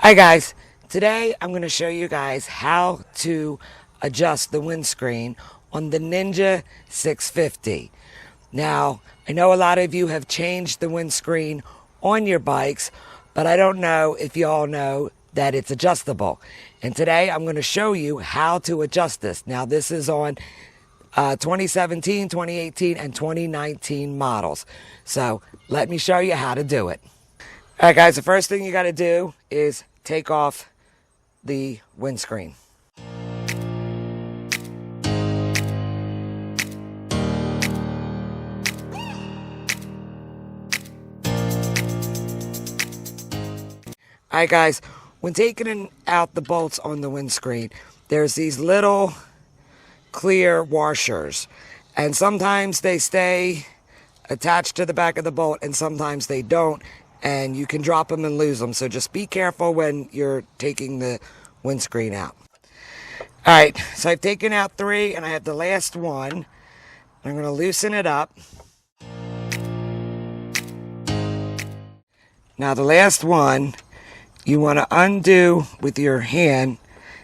Hi guys, today I'm going to show you guys how to adjust the windscreen on the Ninja 650. Now, I know a lot of you have changed the windscreen on your bikes, but I don't know if you all know that it's adjustable. And today I'm going to show you how to adjust this. Now, this is on 2017, 2018, and 2019 models. So let me show you how to do it. All right, guys, the first thing you got to do is take off the windscreen. All right, guys, when taking out the bolts on the windscreen, there's these little clear washers, and sometimes they stay attached to the back of the bolt and sometimes they don't, and you can drop them and lose them. So just be careful when you're taking the windscreen out. All right, so I've taken out 3 and I have the last one. I'm going to loosen it up. Now the last one, you want to undo with your hand,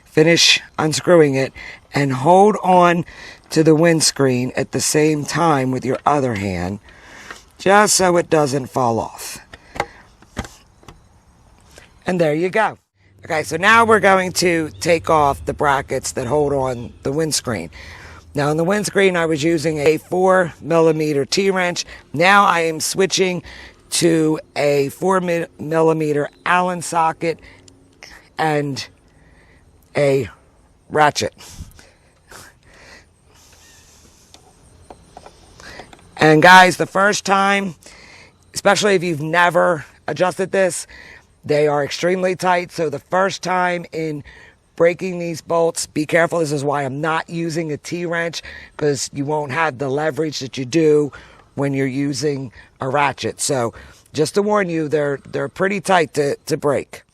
finish unscrewing it, and hold on to the windscreen at the same time with your other hand, just so it doesn't fall off. And there you go. Okay, so now we're going to take off the brackets that hold on the windscreen. Now on the windscreen, I was using a 4mm T-wrench. Now I am switching to a 4mm Allen socket and a ratchet. And guys, the first time, especially if you've never adjusted this, they are extremely tight. So the first time in breaking these bolts, be careful. This is why I'm not using a T-wrench, because you won't have the leverage that you do when you're using a ratchet. So just to warn you, they're pretty tight to break.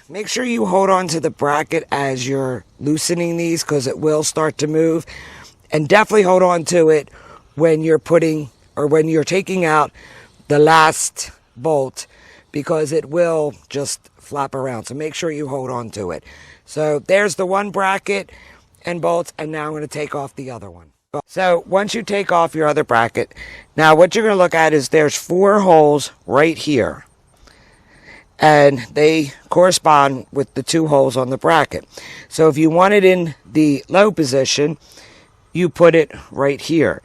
Make sure you hold on to the bracket as you're loosening these, because it will start to move. And definitely hold on to it when you're when you're taking out the last bolt, because it will just flap around. So make sure you hold on to it. So there's the one bracket and bolts, and now I'm going to take off the other one. So once you take off your other bracket, now what you're going to look at is there's 4 holes right here, and they correspond with the 2 holes on the bracket. So if you want it in the low position, you put it right here.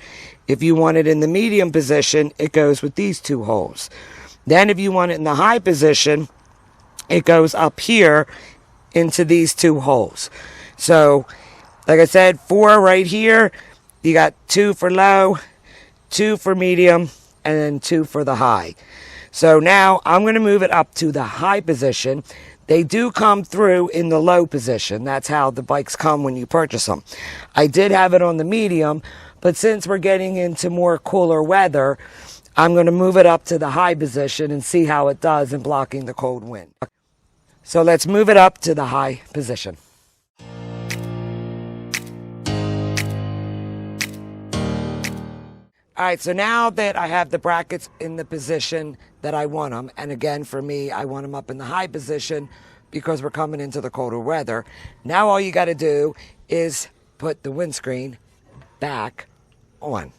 If you want it in the medium position, it goes with these 2 holes. Then if you want it in the high position, it goes up here into these 2 holes. So like I said, 4 right here. You got 2 for low, 2 for medium, and then 2 for the high. So now I'm going to move it up to the high position. They do come through in the low position. That's how the bikes come when you purchase them. I did have it on the medium, but since we're getting into more cooler weather, I'm going to move it up to the high position and see how it does in blocking the cold wind. So let's move it up to the high position. All right, so now that I have the brackets in the position that I want them, and again, for me, I want them up in the high position because we're coming into the colder weather. Now all you got to do is put the windscreen back on.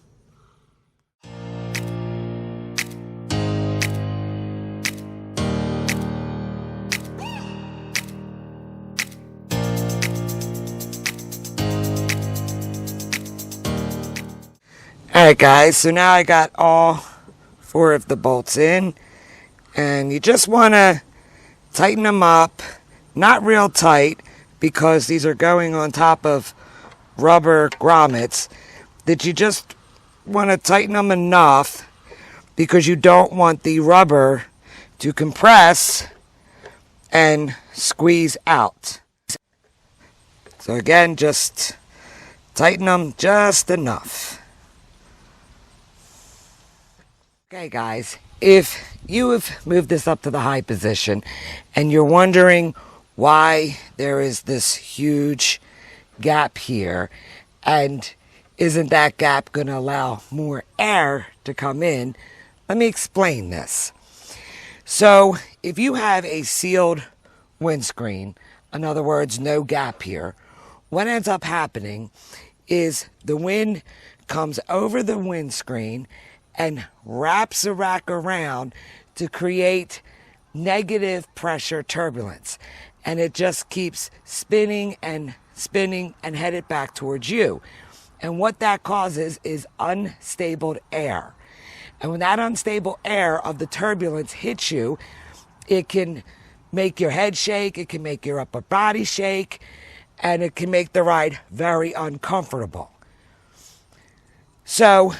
Alright guys, so now I got all 4 of the bolts in, and you just want to tighten them up, not real tight, because these are going on top of rubber grommets, that you just want to tighten them enough, because you don't want the rubber to compress and squeeze out. So again, just tighten them just enough. Okay guys, if you have moved this up to the high position and you're wondering why there is this huge gap here, and isn't that gap going to allow more air to come in, let me explain this. So if you have a sealed windscreen, in other words, no gap here, what ends up happening is the wind comes over the windscreen and wraps a rack around to create negative pressure turbulence. And it just keeps spinning and spinning and headed back towards you. And what that causes is unstable air. And when that unstable air of the turbulence hits you, it can make your head shake, it can make your upper body shake, and it can make the ride very uncomfortable. So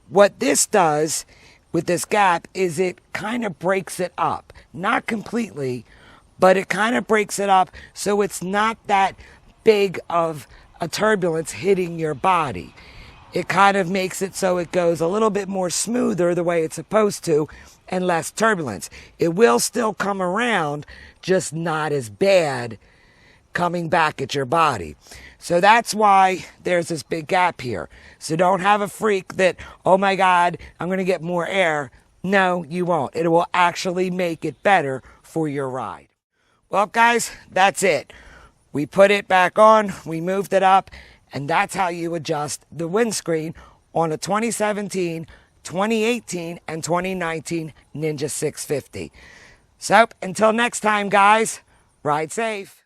what this does with this gap is it kind of breaks it up. Not completely, but it kind of breaks it up so it's not that big of a turbulence hitting your body. It kind of makes it so it goes a little bit more smoother the way it's supposed to and less turbulence. It will still come around, just not as bad coming back at your body. So that's why there's this big gap here. So don't have a freak that, oh my God, I'm going to get more air. No, you won't. It will actually make it better for your ride. Well, guys, that's it. We put it back on, we moved it up, and that's how you adjust the windscreen on a 2017, 2018, and 2019 Ninja 650. So until next time, guys, ride safe.